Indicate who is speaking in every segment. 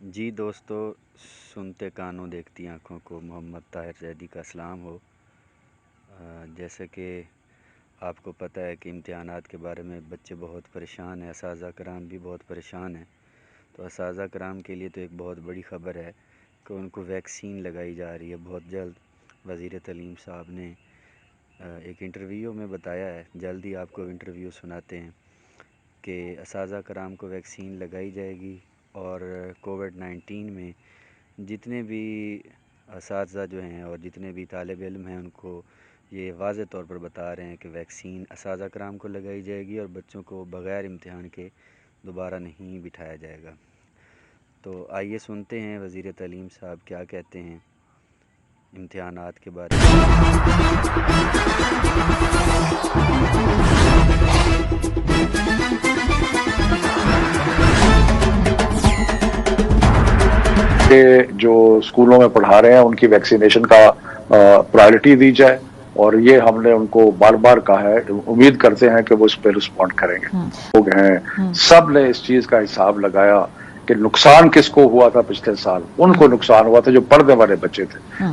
Speaker 1: جی دوستو، سنتے کانوں دیکھتی آنکھوں کو محمد طاہر زیدی کا سلام ہو۔ جیسا کہ آپ کو پتہ ہے کہ امتحانات کے بارے میں بچے بہت پریشان ہیں، اساتذہ کرام بھی بہت پریشان ہیں۔ تو اساتذہ کرام کے لیے تو ایک بہت بڑی خبر ہے کہ ان کو ویکسین لگائی جا رہی ہے بہت جلد۔ وزیر تعلیم صاحب نے ایک انٹرویو میں بتایا ہے، جلد ہی آپ کو انٹرویو سناتے ہیں کہ اساتذہ کرام کو ویکسین لگائی جائے گی، اور کووڈ-19 میں جتنے بھی اساتذہ جو ہیں اور جتنے بھی طالب علم ہیں ان کو یہ واضح طور پر بتا رہے ہیں کہ ویکسین اساتذہ کرام کو لگائی جائے گی اور بچوں کو بغیر امتحان کے دوبارہ نہیں بٹھایا جائے گا۔ تو آئیے سنتے ہیں وزیر تعلیم صاحب کیا کہتے ہیں امتحانات کے بارے
Speaker 2: کہ جو اسکولوں میں پڑھا رہے ہیں ان کی ویکسینیشن کا پرائرٹی دی جائے، اور یہ ہم نے ان کو بار بار کہا ہے، امید کرتے ہیں کہ وہ اس پہ رسپونڈ کریں گے۔ لوگ ہیں سب نے اس چیز کا حساب لگایا کہ نقصان کس کو ہوا تھا پچھلے سال، ان کو نقصان ہوا تھا جو پڑھنے والے بچے تھے،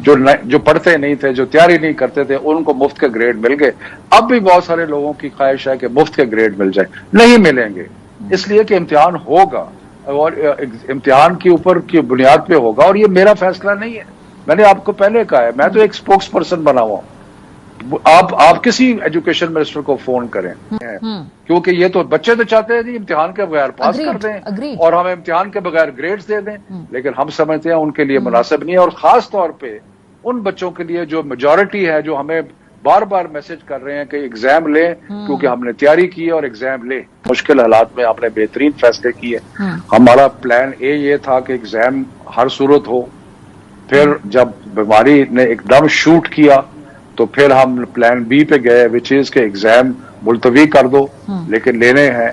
Speaker 2: جو پڑھتے نہیں تھے، جو تیاری نہیں کرتے تھے، ان کو مفت کے گریڈ مل گئے۔ اب بھی بہت سارے لوگوں کی خواہش ہے کہ مفت کے گریڈ مل جائے، نہیں ملیں گے، اس لیے کہ امتحان ہوگا اور امتحان کے اوپر کی بنیاد پہ ہوگا، اور یہ میرا فیصلہ نہیں ہے۔ میں نے آپ کو پہلے کہا ہے، میں تو ایک سپوکس پرسن بنا ہوا ہوں۔ آپ کسی ایجوکیشن منسٹر کو فون کریں، کیونکہ یہ تو بچے تو چاہتے ہیں جی امتحان کے بغیر پاس کر دیں اور ہمیں امتحان کے بغیر گریڈز دے دیں، لیکن ہم سمجھتے ہیں ان کے لیے مناسب نہیں ہے، اور خاص طور پہ ان بچوں کے لیے جو میجورٹی ہے، جو ہمیں بار بار میسج کر رہے ہیں کہ ایگزام لیں کیونکہ ہم نے تیاری کی ہے، اور ایگزام لیں۔ مشکل حالات میں آپ نے بہترین فیصلے کیے۔ ہمارا پلان اے یہ تھا کہ ایگزام ہر صورت ہو، پھر جب بیماری نے ایک دم شوٹ کیا تو پھر ہم پلان بی پہ گئے، وچ از کہ ایگزام ملتوی کر دو لیکن لینے ہیں،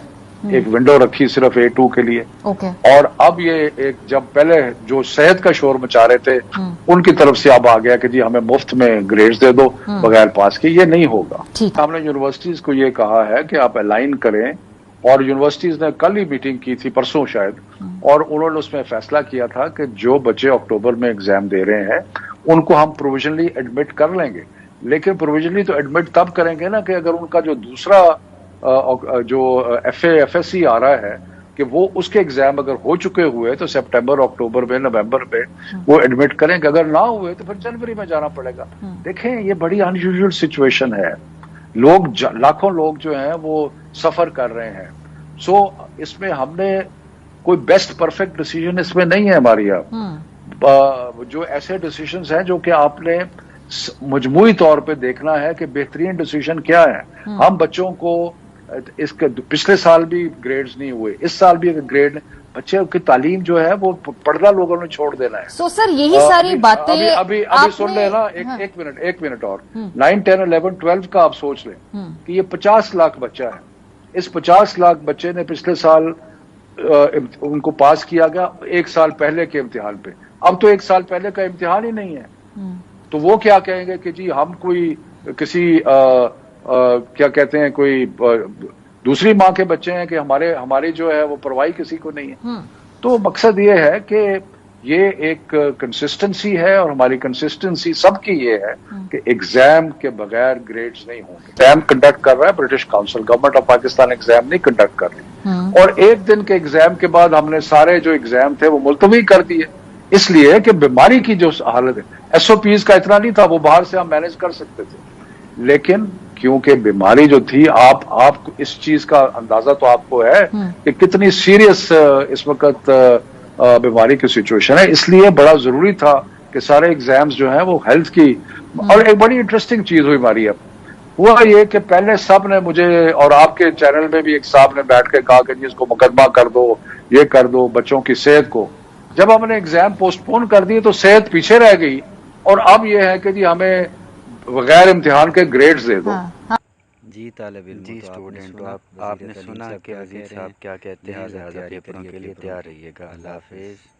Speaker 2: ایک ونڈو رکھی صرف A2 کے لیے۔ اور اب یہ ایک جب پہلے جو صحت کا شور مچا رہے تھے ان کی طرف سے اب آ گیا کہ جی ہمیں مفت میں گریڈز دے دو بغیر پاس کے، یہ نہیں ہوگا۔ ہم نے یونیورسٹیز کو یہ کہا ہے کہ آپ الائن کریں، اور یونیورسٹیز نے کل ہی میٹنگ کی تھی، پرسوں شاید، اور انہوں نے اس میں فیصلہ کیا تھا کہ جو بچے اکتوبر میں ایگزام دے رہے ہیں ان کو ہم پروویژنلی ایڈمٹ کر لیں گے، لیکن پروویژنلی تو ایڈمٹ تب کریں گے نا کہ اگر ان کا جو دوسرا جو ایف ایس سی آ رہا ہے کہ وہ اس کے ایگزام اگر ہو چکے ہوئے تو سپٹمبر، اکتوبر میں، نومبر میں وہ ایڈمٹ کریں گے، اگر نہ ہوئے تو پھر جنوری میں جانا پڑے گا۔ دیکھیں یہ بڑی ان یوزول سچویشن ہے، لاکھوں لوگ جو ہیں وہ سفر کر رہے ہیں، سو اس میں ہم نے کوئی بیسٹ پرفیکٹ ڈیسیژن اس میں نہیں ہے ہماری۔ اب جو ایسے ڈیسیژنز ہیں جو کہ آپ نے مجموعی طور پہ دیکھنا ہے کہ بہترین ڈیسیژن کیا ہے۔ ہم بچوں کو اس کے پچھلے سال بھی گریڈز نہیں ہوئے، اس سال بھی گریڈ، بچے کی تعلیم جو ہے وہ پردہ لوگوں نے چھوڑ دینا ہے۔
Speaker 3: سو سر یہی ساری باتیں
Speaker 2: ابھی سن لیں نا، ایک منٹ اور 9، 10، 11، 12 کا آپ سوچ لیں کہ یہ 50 لاکھ بچہ ہے، اس 50 لاکھ بچے نے پچھلے سال ان کو پاس کیا گیا ایک سال پہلے کے امتحان پہ، اب تو ایک سال پہلے کا امتحان ہی نہیں ہے، تو وہ کیا کہیں گے کہ جی ہم کوئی کسی کیا کہتے ہیں کوئی دوسری ماں کے بچے ہیں کہ ہماری جو ہے وہ پرواہی کسی کو نہیں ہے۔ تو مقصد یہ ہے کہ یہ ایک کنسسٹنسی ہے، اور ہماری کنسسٹنسی سب کی یہ ہے کہ ایگزام کے بغیر گریڈز نہیں ہوں گے۔ ایگزام کنڈکٹ کر رہا ہے British council, government of Pakistan exam نہیں کنڈکٹ کر رہی، اور ایک دن کے ایگزام کے بعد ہم نے سارے جو ایگزام تھے وہ ملتوی کر دیے، اس لیے کہ بیماری کی جو حالت ہے، SOPs کا اتنا نہیں تھا، وہ باہر سے ہم مینج کر سکتے تھے، لیکن کیونکہ بیماری جو تھی، آپ اس چیز کا اندازہ تو آپ کو ہے کہ کتنی سیریس اس وقت بیماری کی سچویشن ہے، اس لیے بڑا ضروری تھا کہ سارے ایگزامز جو ہیں وہ ہیلتھ کی۔ اور ایک بڑی انٹرسٹنگ چیز ہوئی ہماری، اب ہوا یہ کہ پہلے سب نے مجھے، اور آپ کے چینل میں بھی ایک صاحب نے بیٹھ کے کہا کہ جی اس کو مقدمہ کر دو، یہ کر دو بچوں کی صحت کو۔ جب ہم نے ایگزام پوسٹ پون کر دیے تو صحت پیچھے رہ گئی، اور اب یہ ہے کہ جی ہمیں بغیر امتحان کے گریڈز دے دو۔
Speaker 1: جی طالب علم، جی اسٹوڈنٹ، آپ نے سنا کہ وزیر صاحب کیا کہتے ہیں، لہٰذا پیپروں کے لیے تیار رہیے گا۔ اللہ حافظ۔